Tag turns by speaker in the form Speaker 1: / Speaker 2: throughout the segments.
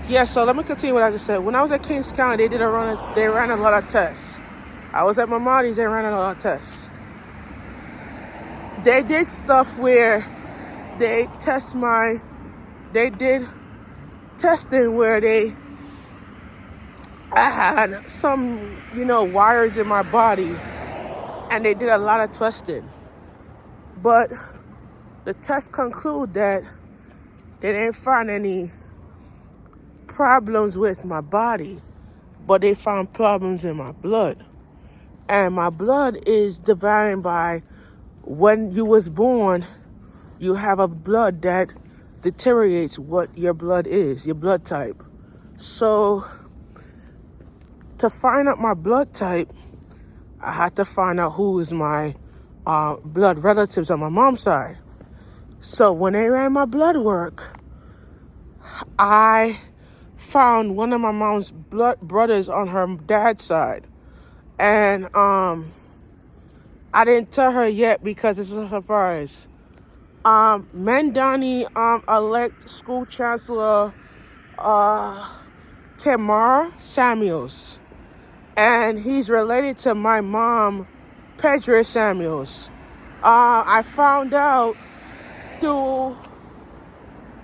Speaker 1: Yeah, so let me continue what I just said. When I was at Kings County, they ran a lot of tests. I was at Mamadi's, they ran a lot of tests. They did stuff where they did testing where I had some, wires in my body, and they did a lot of testing. But the test concluded that they didn't find any problems with my body, but they found problems in my blood. And my blood is divided by when you was born, you have a blood that deteriorates what your blood is, your blood type. So to find out my blood type, I had to find out who is my blood relatives on my mom's side. So when they ran my blood work, I found one of my mom's brothers on her dad's side. And I didn't tell her yet because it's a surprise. Mandani elect school chancellor Kamar Samuels. And he's related to my mom, Pedro Samuels. I found out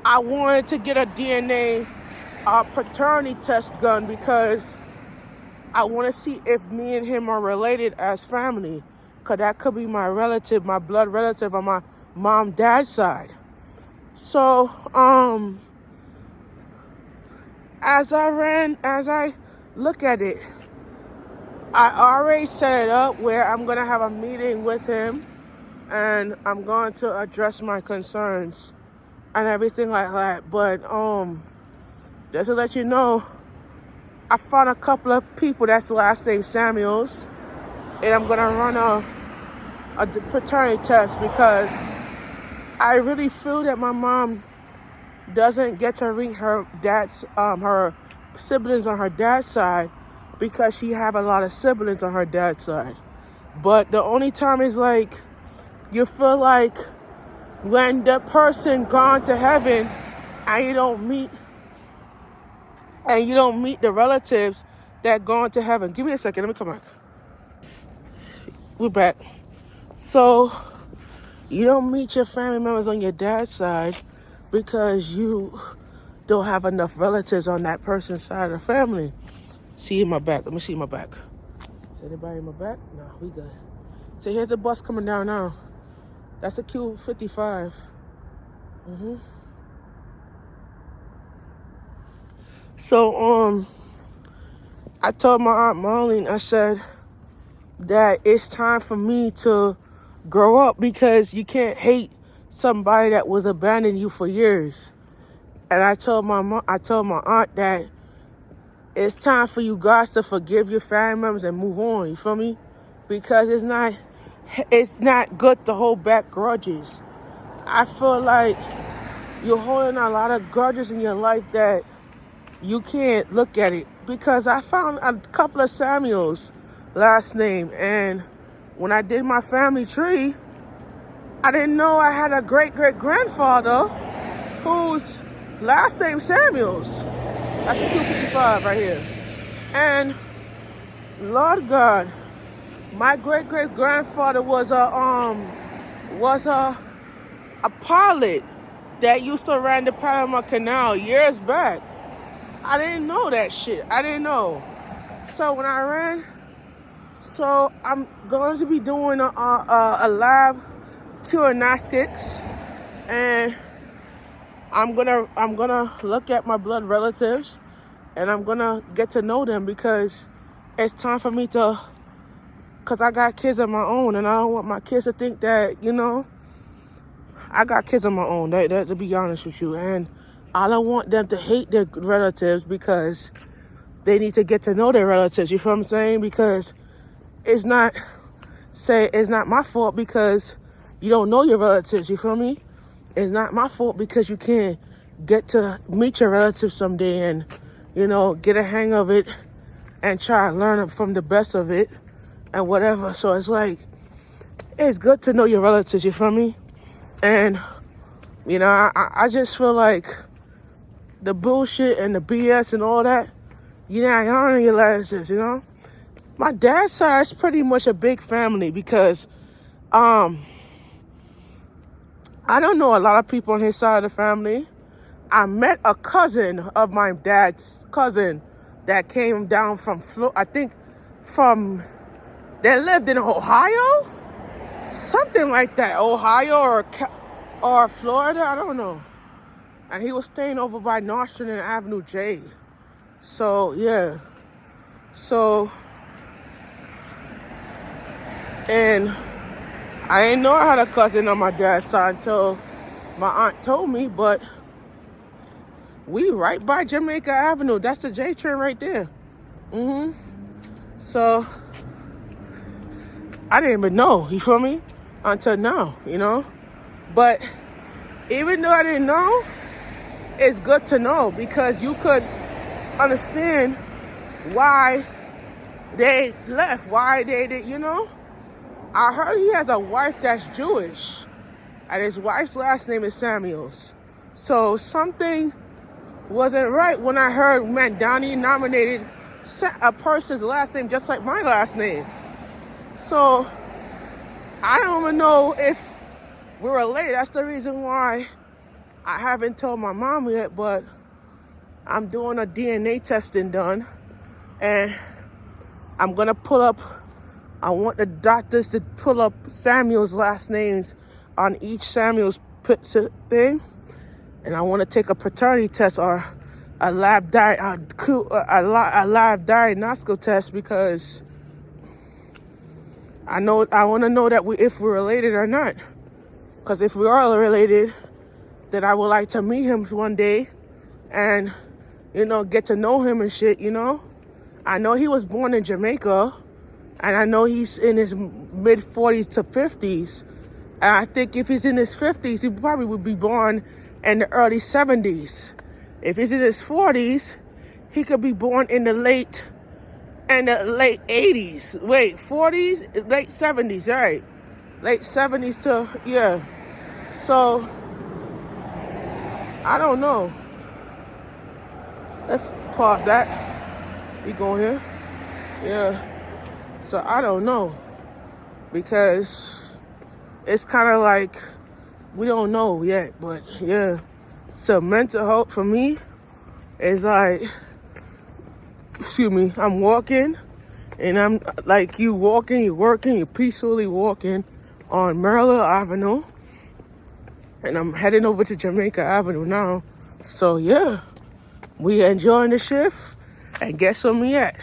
Speaker 1: I wanted to get a DNA paternity test done because I want to see if me and him are related as family. Because that could be my relative, my blood relative on my dad's side. So, as I look at it, I already set it up where I'm going to have a meeting with him and I'm going to address my concerns and everything like that. But, just to let you know, I found a couple of people that's the last name Samuels, and I'm going to run a paternity test because I really feel that my mom doesn't get to read her siblings on her dad's side because she have a lot of siblings on her dad's side. But the only time is like, you feel like when the person gone to heaven and you don't meet the relatives that gone to heaven. Give me a second, let me come back. We're back. So you don't meet your family members on your dad's side because you don't have enough relatives on that person's side of the family. See my back. Let me see my back. Is anybody in my back? No, we good. So here's the bus coming down now. That's a Q55. So I told my Aunt Marlene, I said that it's time for me to grow up because you can't hate somebody that was abandoning you for years. And I told my aunt that it's time for you guys to forgive your family members and move on. You feel me? Because it's not good to hold back grudges. I feel like you're holding a lot of grudges in your life that you can't look at it. Because I found a couple of Samuels last name, and when I did my family tree, I didn't know I had a great-great-grandfather whose last name Samuels. That's a 255 right here. And Lord God, my great-great-grandfather was a pilot that used to run the Panama Canal years back. I didn't know that shit. I didn't know. So when I ran, I'm going to be doing a lab diagnostics, and I'm gonna look at my blood relatives, and I'm gonna get to know them because it's time for me to. Cause I got kids of my own, and I don't want my kids to think that I got kids of my own. That to be honest with you, and I don't want them to hate their relatives because they need to get to know their relatives. You feel what I'm saying? Because it's not my fault because you don't know your relatives. You feel me? It's not my fault because you can't get to meet your relatives someday and, get a hang of it and try to learn from the best of it and whatever. So it's like, it's good to know your relatives. You feel me? And, I just feel like the bullshit and the BS and all that, you know, I don't realize this, you know. My dad's side is pretty much a big family because I don't know a lot of people on his side of the family. I met a cousin of my dad's cousin that came down from they lived in Ohio, something like that, Ohio or Florida, I don't know. And he was staying over by Nostrand and Avenue J. So yeah, and I didn't know I had a cousin on my dad's side until my aunt told me, but we right by Jamaica Avenue. That's the J train right there. So I didn't even know, you feel me? Until now, you know? But even though I didn't know, it's good to know because you could understand why they left, why they did, you know? I heard he has a wife that's Jewish, and his wife's last name is Samuels. So something wasn't right when I heard, man, Donnie nominated a person's last name just like my last name. So I don't even know if we're related. That's the reason why I haven't told my mom yet, but I'm doing a DNA testing done, and I'm gonna I want the doctors to pull up Samuel's last names on each Samuel's thing, and I want to take a paternity test or a live diagnostic test because I want to know that if we're related or not. Because if we are related, then I would like to meet him one day and, you know, get to know him and shit, you know. I know he was born in Jamaica, and I know he's in his mid 40s to 50s. And I think if he's in his 50s, he probably would be born in the early 70s. If he's in his 40s, he could be born in the late 80s. Wait, 40s, late 70s, right? Late 70s to, yeah. So, I don't know. Let's pause that. We going here? Yeah. So, I don't know. Because it's kind of like, we don't know yet. But, yeah. So, mental health for me is like, I'm walking. And I'm like you walking, you're working, you're peacefully walking on Maryland Avenue. And I'm heading over to Jamaica Avenue now. So, yeah. We enjoying the shift. And guess where we at?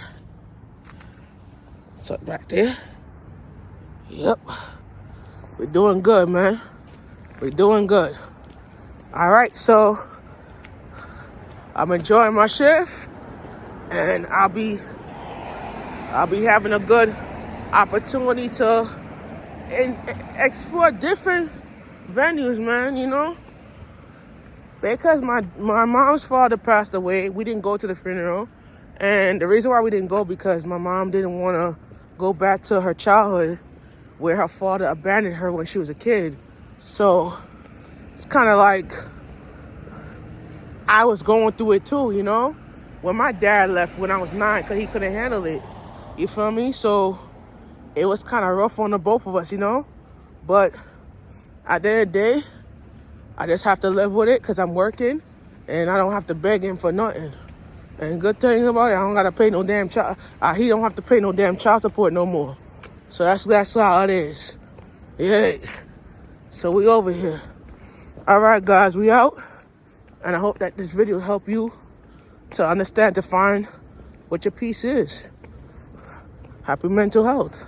Speaker 1: So, back there. Yep. We're doing good, man. We're doing good. All right, so I'm enjoying my shift. And I'll be having a good opportunity to explore different venues, man, you know. Because my mom's father passed away, we didn't go to the funeral. And the reason why we didn't go because my mom didn't want to go back to her childhood where her father abandoned her when she was a kid. So it's kind of like I was going through it too, you know. When my dad left when I was 9 because he couldn't handle it. You feel me? So it was kind of rough on the both of us, you know. But at the end of the day, I just have to live with it because I'm working and I don't have to beg him for nothing. And good thing about it, I don't got to pay no damn child. He don't have to pay no damn child support no more. So that's how it is. Yeah. So we over here. All right, guys, we out. And I hope that this video help you to understand, define what your peace is. Happy mental health.